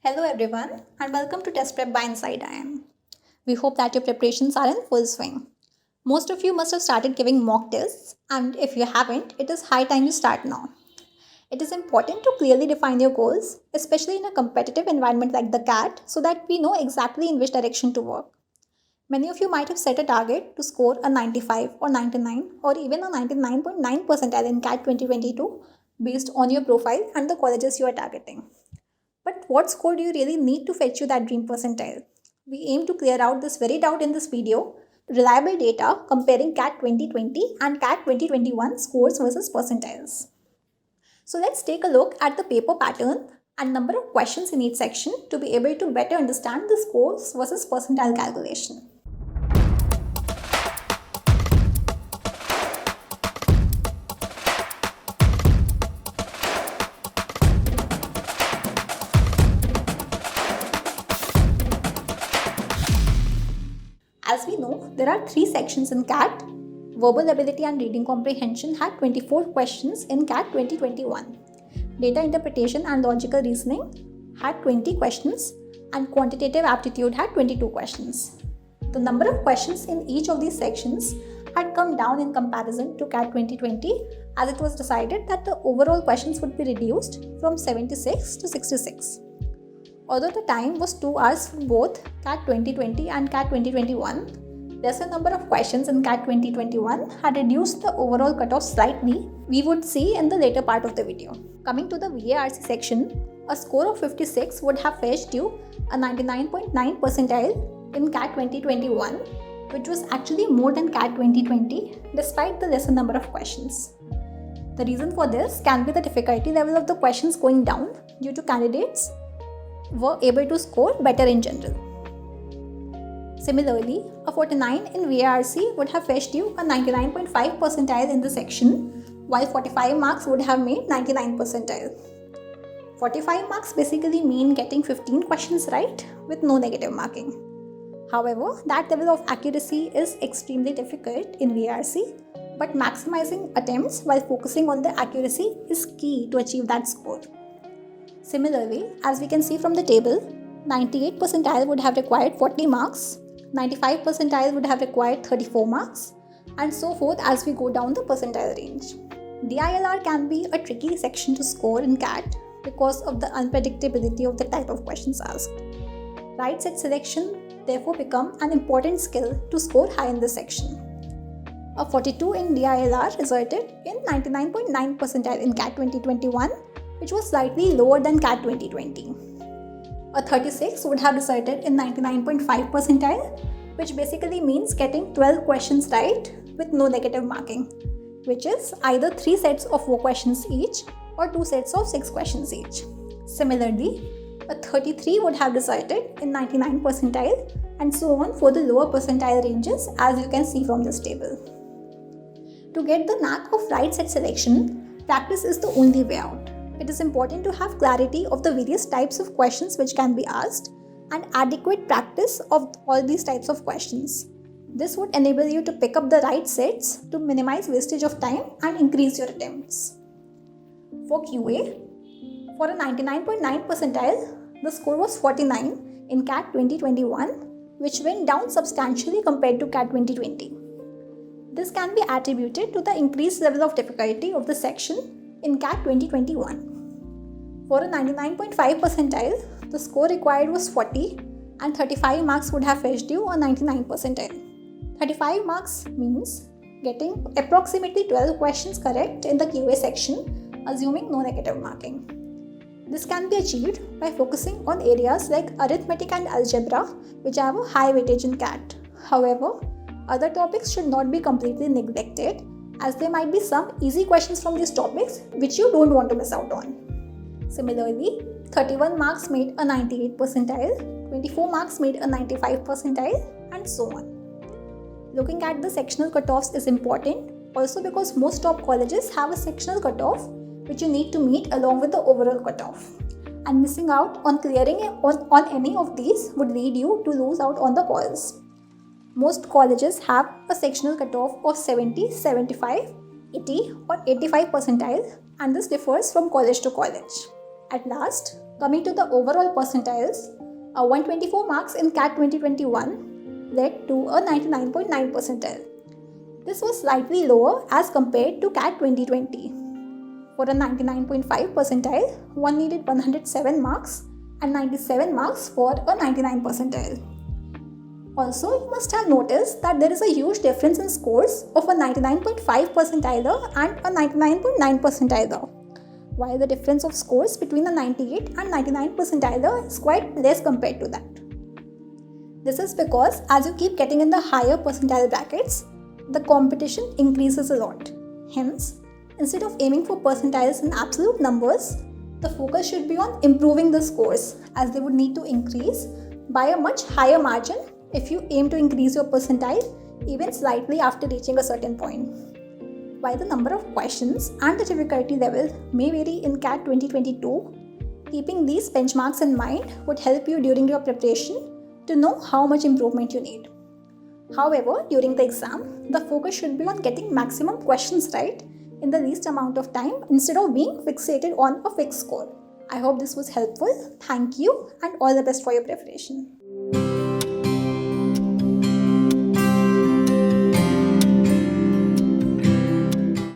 Hello everyone and welcome to Test Prep by InsideIIM. We hope that your preparations are in full swing. Most of you must have started giving mock tests, and if you haven't, it is high time you start now. It is important to clearly define your goals, especially in a competitive environment like the CAT, so that we know exactly in which direction to work. Many of you might have set a target to score a 95 or 99 or even a 99.9 percentile in CAT 2022 based on your profile and the colleges you are targeting. But what score do you really need to fetch you that dream percentile? We aim to clear out this very doubt in this video. Reliable data comparing CAT 2020 and CAT 2021 scores versus percentiles. So let's take a look at the paper pattern and number of questions in each section to be able to better understand the scores versus percentile calculation. As we know, there are 3 sections in CAT. Verbal ability and reading comprehension had 24 questions in CAT 2021. Data interpretation and logical reasoning had 20 questions and quantitative aptitude had 22 questions. The number of questions in each of these sections had come down in comparison to CAT 2020 as it was decided that the overall questions would be reduced from 76 to 66. Although the time was 2 hours for both CAT 2020 and CAT 2021, lesser number of questions in CAT 2021 had reduced the overall cutoff slightly, we would see in the later part of the video. Coming to the Varc section, a score of 56 would have fetched you a 99.9 percentile in CAT 2021, which was actually more than CAT 2020 despite the lesser number of questions. The reason for this can be the difficulty level of the questions going down due to candidates were able to score better in general. Similarly, a 49 in Varc would have fetched you a 99.5 percentile in the section, while 45 marks would have made 99 percentile. 45 marks basically mean getting 15 questions right with no negative marking. However, that level of accuracy is extremely difficult in Varc, but maximizing attempts while focusing on the accuracy is key to achieve that score. Similarly, as we can see from the table, 98 percentile would have required 40 marks, 95 percentile would have required 34 marks, and so forth as we go down the percentile range. DILR can be a tricky section to score in CAT because of the unpredictability of the type of questions asked. Right set selection therefore become an important skill to score high in this section. A 42 in DILR resulted in 99.9 percentile in CAT 2021, which was slightly lower than CAT 2020. A 36 would have resulted in 99.5 percentile, which basically means getting 12 questions right with no negative marking, which is either 3 sets of 4 questions each or 2 sets of 6 questions each. Similarly, a 33 would have resulted in 99 percentile and so on for the lower percentile ranges as you can see from this table. To get the knack of right set selection, practice is the only way out. It is important to have clarity of the various types of questions which can be asked and adequate practice of all these types of questions. This would enable you to pick up the right sets to minimize wastage of time and increase your attempts. For QA, for a 99.9 percentile, the score was 49 in CAT 2021, which went down substantially compared to CAT 2020. This can be attributed to the increased level of difficulty of the section in CAT 2021. For a 99.5 percentile, the score required was 40 and 35 marks would have fetched you a 99 percentile. 35 marks means getting approximately 12 questions correct in the QA section, assuming no negative marking. This can be achieved by focusing on areas like arithmetic and algebra, which have a high weightage in CAT. However, other topics should not be completely neglected, as there might be some easy questions from these topics which you don't want to miss out on. Similarly, 31 marks made a 98 percentile, 24 marks made a 95 percentile, and so on. Looking at the sectional cutoffs is important also because most top colleges have a sectional cutoff which you need to meet along with the overall cutoff. And missing out on clearing on any of these would lead you to lose out on the calls. Most colleges have a sectional cutoff of 70, 75, 80 or 85 percentile, and this differs from college to college. At last, Coming to the overall percentiles, 124 marks in CAT 2021 led to a 99.9 percentile. This was slightly lower as compared to CAT 2020. For a 99.5 percentile, one needed 107 marks and 97 marks for a 99 percentile. Also, you must have noticed that there is a huge difference in scores of a 99.5 percentiler and a 99.9 percentiler, while the difference of scores between a 98 and 99 percentiler is quite less compared to that. This is because as you keep getting in the higher percentile brackets, the competition increases a lot. Hence, instead of aiming for percentiles in absolute numbers, the focus should be on improving the scores, as they would need to increase by a much higher margin if you aim to increase your percentile even slightly after reaching a certain point. While the number of questions and the difficulty level may vary in CAT 2022, keeping these benchmarks in mind would help you during your preparation to know how much improvement you need. However, during the exam, the focus should be on getting maximum questions right in the least amount of time instead of being fixated on a fixed score. I hope this was helpful. Thank you and all the best for your preparation.